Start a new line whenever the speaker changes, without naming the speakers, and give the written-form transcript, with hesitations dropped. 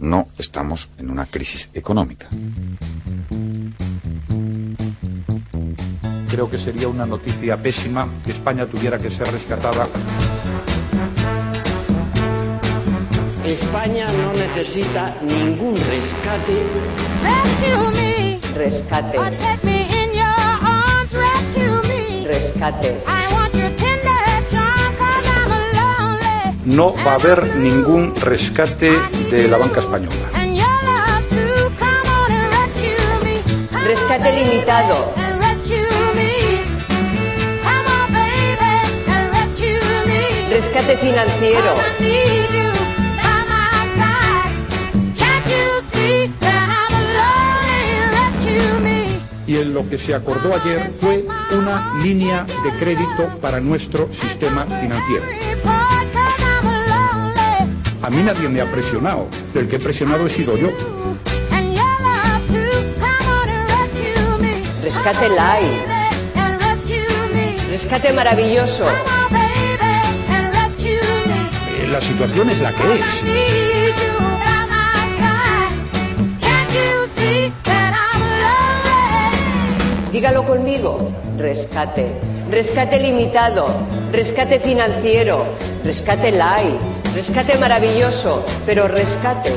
no estamos en una crisis económica.
Creo que sería una noticia pésima que España tuviera que ser rescatada.
España no necesita ningún rescate.
Rescate. Rescate.
No va a haber ningún rescate de la banca española.
Rescate limitado. Rescate financiero.
Y en lo que se acordó ayer fue una línea de crédito para nuestro sistema financiero. A mí nadie me ha presionado, el que he presionado he sido yo.
Rescate light. Rescate maravilloso.
La situación es la que es.
Dígalo conmigo. Rescate. Rescate limitado. Rescate financiero. Rescate light. Rescate maravilloso. Pero rescate.